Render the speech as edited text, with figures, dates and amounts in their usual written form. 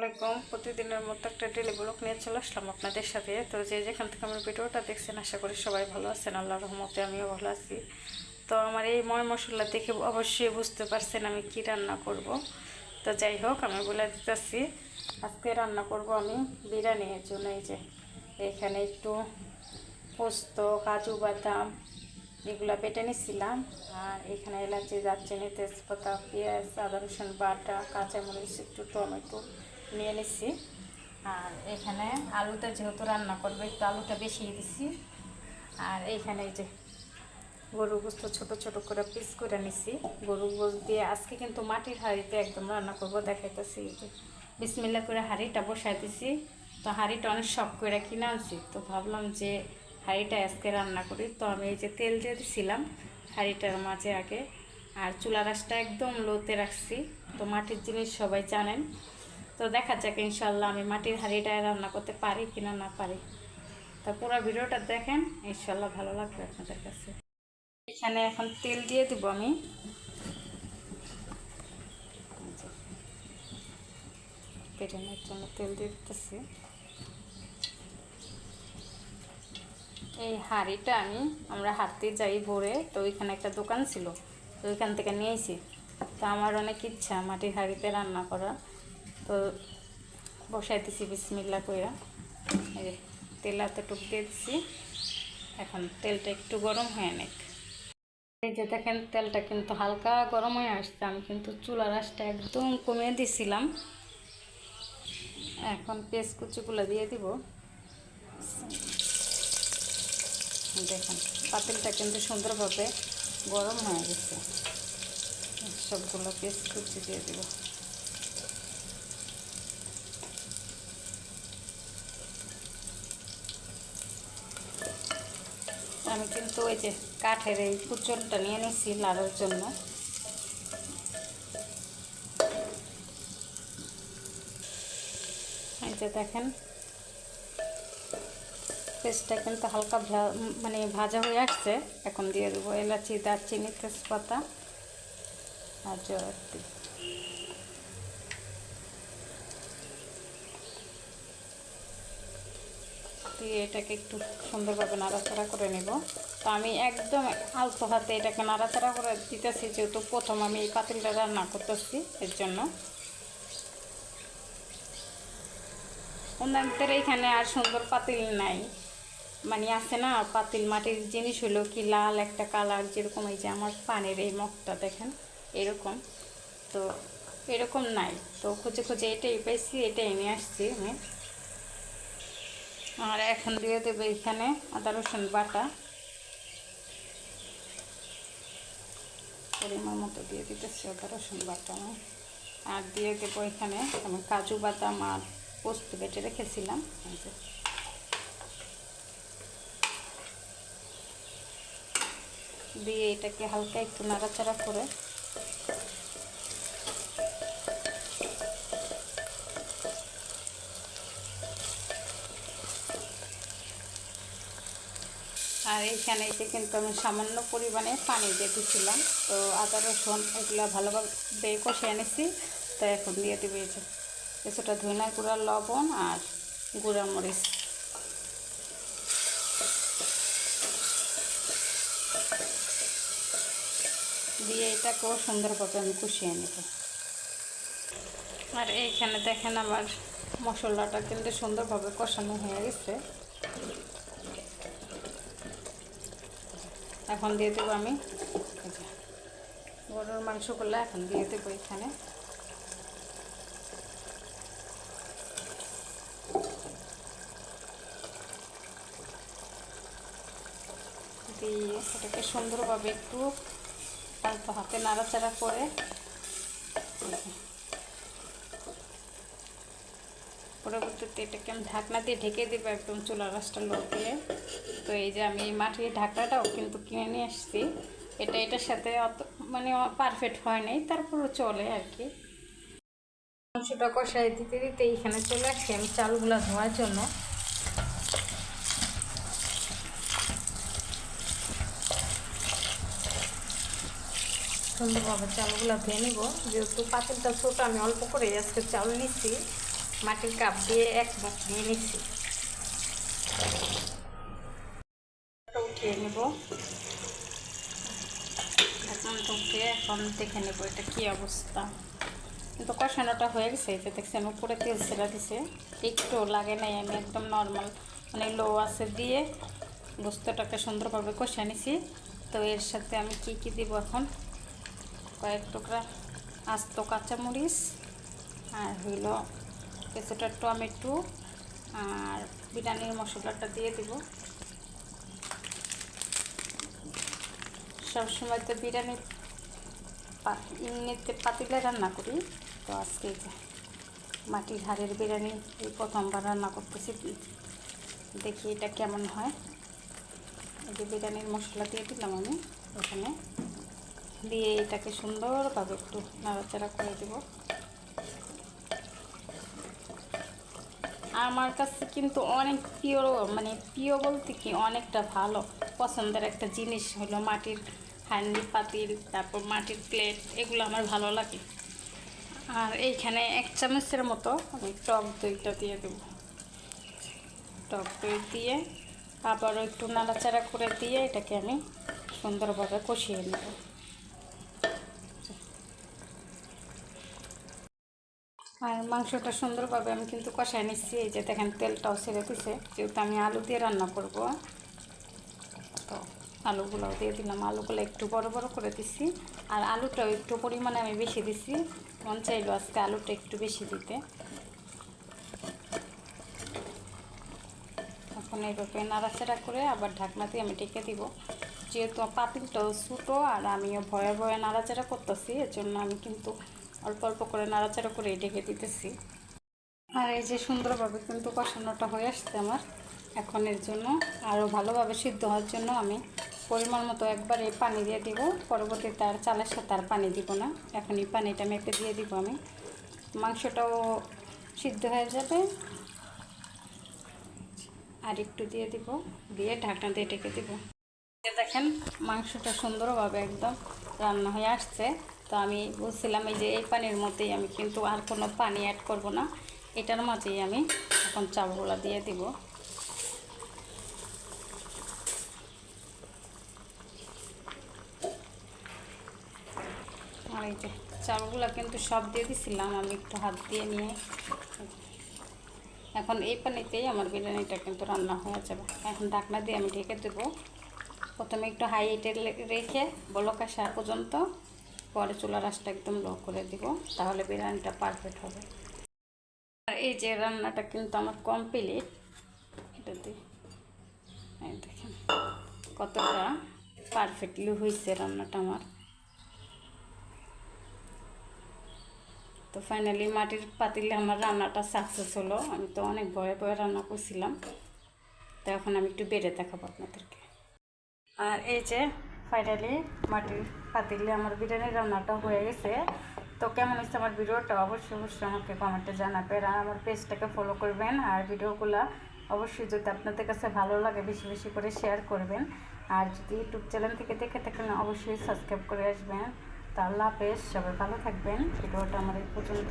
আলাইকুম। প্রতিদিনের মতো একটা ডেলি ব্লগ নিয়ে চলে আসলাম আপনাদের সাথে। তো যে যেখান থেকে আমার ভিডিওটা দেখছেন আশা করি সবাই ভালো আছেন। আল্লাহর রহমতে আমিও ভালো আছি। তো আমার এই ময় মশলা দেখে অবশ্যই বুঝতে পারছেন আমি কি রান্না করব। তো যাই হোক আমি বলে দিতেছি, আজকে রান্না করব আমি বিরিয়ানির জন্য। এই যে এখানে একটু পোস্ত, কাজু বাদাম এগুলো বেটে নিচ্ছিলাম। আর এখানে এলাচি, দারচিনি, তেজপাতা, পেঁয়াজ, আদা রসুন বাটা, কাঁচামরিচ, একটু টমেটো নিয়ে নিচ্ছি। আর এখানে আলুটা যেহেতু রান্না করবে একটু আলুটা বেশি দিচ্ছি। আর এইখানে এই যে গরুর গোস্ত ছোটো ছোটো করে পিস করে নিচ্ছি। গরুর গোস্ত দিয়ে আজকে কিন্তু মাটির হাঁড়িতে একদম রান্না করবো, দেখাইতেছি। এই যে বিসমিল্লাহ করে হাঁড়িটা বসাই দিছি। তো হাঁড়িটা অনেক শখ করে কিনে আনছি, তো ভাবলাম যে হাঁড়িটা আজকে রান্না করি। তো আমি এই যে তেল দিয়ে দিছিলাম হাঁড়িটার মাঝে আগে, আর চুলা রাসটা একদম লোতে রাখছি। তো মাটির জিনিস সবাই জানেন। তো দেখা যাক ইনশাল্লাহ আমি মাটির হাঁড়িটায় রান্না করতে পারি কিনা না পারি। তা পুরো ভিডিওটা দেখেন, ইনশাল্লাহ ভালো লাগবে আপনাদের কাছে। এখানে এখন তেল দিয়ে দিব আমি। পেটানোর জন্য তেল দিয়ে দিতেছি। এই হাঁড়িটা আমরা হাঁটতে যাই ভোরে, তো ওইখানে একটা দোকান ছিল, তো ওইখান থেকে নিয়েছি। তো আমার অনেক ইচ্ছা মাটির হাঁড়িতে রান্না করা। তো বসাইতেছি বিসমিল্লাহ কইরা। এই যে তেল এতটুকু দিয়ে দিচ্ছি। এখন তেলটা একটু গরম হয়ে নেক। এই যে দেখেন তেলটা কিন্তু হালকা গরম হয়ে আসছে। আমি কিন্তু চুলার আঁচটা একদম কমিয়ে দিছিলাম। এখন পেঁয়াজ কুচিগুলো দিয়ে দিব। দেখেন পাতিলটা কিন্তু সুন্দরভাবে গরম হয়ে গেছে। সবগুলো পেঁয়াজ কুচি দিয়ে দিব। আমি কিন্তু ওই যে কাঠের এই কুচনটা নিয়ে নিচ্ছি লাড়ার জন্য। এই যে দেখেন পেস্টটা কিন্তু হালকা ভাজা হয়ে আসছে। এখন দিয়ে দেবো এলাচি, দারচিনি, তেজপাতা আর জয়ত্রী। দিয়ে এটাকে একটু সুন্দরভাবে নাড়াচাড়া করে নেব। তো আমি একদম আলতো হাতে এটাকে নাড়াচাড়া করে দিতেছি, যেহেতু প্রথম আমি এই পাতিলটা রান্না করতেছি এর জন্য। ওনাদের এখানে আর সুন্দর পাতিল নাই, আছে না পাতিল, মাটির জিনিস হলো কি লাল একটা কালার, যেরকম এই যে আমার পানির এই মগটা দেখেন এরকম। তো এরকম নাই, তো খুঁজে খুঁজে এটাই পাইছি, এটাই নিয়ে আসছি আমি। আর এখন দিয়ে দেবো এখানে আদা রসুন বাটা পরিমাণ মতো দিয়ে দিতেছি আদা রসুন বাটা আমি। আর দিয়ে দেবো এখানে আমি কাজু বাদাম আর পোস্ত বেটে রেখেছিলাম। দিয়ে এটাকে হালকা একটু নাড়াচাড়া করে আর এইখানে এসে কিন্তু আমি সামান্য পরিমাণে পানি দিয়ে দিয়েছিলাম। তো আদা রসুন এগুলো ভালোভাবে কষে এনেছি। তো এখন দিয়ে দেবে এই যে কিছুটা ধনিয়া গুঁড়া, লবণ আর গুঁড়া মরিচ দিয়ে এটাকেও সুন্দরভাবে আমি কষিয়ে নেব। আর এইখানে দেখেন আমার মশলাটা কিন্তু সুন্দরভাবে কষানো হয়ে গেছে। এখন দিয়ে দেবো আমি গরুর মাংসগুলো, এখন দিয়ে দেবো এখানে। দিয়ে এটাকে সুন্দরভাবে একটু অল্প হাতে নাড়াচাড়া করে পরবর্তীতে এটাকে আমি ঢাকনা দিয়ে ঢেকে দেবো একদম চুলার আঁচটা লো দিয়ে। তো এই যে আমি এই মাটির ঢাকনাটাও কিন্তু কিনে নিয়ে আসছি। এটার সাথে অত পারফেক্ট হয় নাই, তারপরও চলে আর কি। মাংসটা কষাই দিতে দিতে এইখানে চলে আসছি আমি চালগুলো ধোয়ার জন্য। সুন্দরভাবে চালগুলো ধুয়ে নেব, যেহেতু পাতিলটা ছোটো আমি অল্প করে আজকে চাল নিচ্ছি। মাটির কাপ দিয়ে এক মুখ নিয়ে নিচ্ছি, উঠিয়ে নেব। এখন উঠিয়ে এখন দেখে নেব এটা কী অবস্থা। কিন্তু কষানোটা হয়ে গেছে, এটা দেখছেন উপরে তেল ছেড়া দিছে, একটু লাগে নাই। আমি একদম নর্মাল মানে লো আছে দিয়ে গোস্তটাকে সুন্দরভাবে কষা নিছি। তো এর সাথে আমি কি কি দিব এখন, কয়েক টুকরা আস্ত কাঁচামরিচ, আর হইল কিছুটা টমেটো, আর বিরিয়ানির মশলাটা দিয়ে দিব। সবসময় তো বিরিয়ানি এমনিতে পাতিলে রান্না করি, তো আজকে মাটির হাড়ের বিরিয়ানি এই প্রথমবার রান্না করতেছি, দেখি এটা কেমন হয়। এই যে বিরিয়ানির মশলা দিয়ে দিলাম আমি এখানে, দিয়ে এটাকে সুন্দরভাবে একটু নাড়াচাড়া করে দেব। আমার কাছে কিন্তু অনেক প্রিয়, মানে প্রিয় বলতে কি অনেকটা ভালো পছন্দের একটা জিনিস হলো মাটির হাঁড়ি পাতিল, তারপর মাটির প্লেট, এগুলো আমার ভালো লাগে। আর এইখানে 1 চামচের মতো আমি টক দইটা দিয়ে দেব। টক দই দিয়ে আবারও একটু নাড়াচাড়া করে দিয়ে এটাকে আমি সুন্দরভাবে কষিয়ে নেব। আর মাংসটা সুন্দরভাবে আমি কিন্তু কষায় নিচ্ছি। এই যে দেখেন তেলটাও ছেড়ে দিছে, যেহেতু আমি আলু দিয়ে রান্না করব, তো আলুগুলোও দিয়ে দিলাম। আলুগুলো একটু বড় বড় করে দিচ্ছি, আর আলুটাও একটু পরিমাণে আমি বেশি দিচ্ছি, মন চাইলো আজকে আলুটা একটু বেশি দিতে। এখন এইভাবে নাড়াচাড়া করে আবার ঢাকনা দিয়ে আমি ঢেকে দিব। যেহেতু পাতিলটাও ছোটো আর আমিও ভয়ে ভয়ে নাড়াচাড়া করতেছি, এর জন্য আমি কিন্তু অল্প অল্প করে নাড়াচাড়া করে ঢেকে দিতেছি। আর এই যে সুন্দরভাবে কিন্তু কষানোটা হয়ে আসছে আমার। এখন এর জন্য আরও ভালোভাবে সিদ্ধ হওয়ার জন্য আমি পরিমাণ মতো একবারে পানি দিয়ে দিব, পরবর্তীতে আর চালের সাথে আর পানি দিব না, এখন এই পানিটা মেপে দিয়ে দিব আমি। মাংসটাও সিদ্ধ হয়ে যাবে। আর একটু দিয়ে দিব, দিয়ে ঢাকনা দিয়ে ঢেকে দিব। দেখেন মাংসটা সুন্দরভাবে একদম রান্না হয়ে আসছে। তো আমি বলছিলাম এই যে এই পানির মধ্যেই আমি কিন্তু আর কোনো পানি অ্যাড করব না, এটার মাঝেই আমি এখন চালগুলো দিয়ে দিব। আর এই যে চালগুলো কিন্তু সব দিয়ে দিছিলাম আমি একটু হাত দিয়ে নিয়ে। এখন এই পানিতেই আমার বিরিয়ানিটা কিন্তু রান্না হয়ে যাবে। এখন ঢাকনা দিয়ে আমি ঢেকে দেবো। প্রথমে একটু হাই হিটে রেখে বলক আসা পর্যন্ত, পরে চুলার আঁচটা একদম লো করে দিব, তাহলে বিরিয়ানিটা পারফেক্ট হবে। আর এই যে রান্নাটা কিন্তু আমার কমপ্লিট। এটা দিয়ে দেখেন কতটা পারফেক্টলি হয়েছে রান্নাটা আমার। তো ফাইনালি মাটির পাতিলে আমার রান্নাটা সাকসেস হলো। আমি তো অনেক ভয়ে ভয়ে রান্না করছিলাম, তো এখন আমি একটু বেড়ে দেখাবো আপনাদেরকে। আর এই যে ফাইনালি মাটির পাতিলে আমার বিরিয়ানির রান্নাটা হয়ে গেছে। তো কেমন হচ্ছে আমার ভিডিওটা অবশ্যই অবশ্যই আমাকে কমেন্টে জানাবেন, আর আমার পেজটাকে ফলো করবেন। আর ভিডিওগুলো অবশ্যই যদি আপনাদের কাছে ভালো লাগে বেশি বেশি করে শেয়ার করবেন। আর যদি ইউটিউব চ্যানেল থেকে দেখে থাকেন অবশ্যই সাবস্ক্রাইব করে আসবেন। তা আল্লাহ হাফেজ, সবাই ভালো থাকবেন। ভিডিওটা আমার এই পর্যন্ত।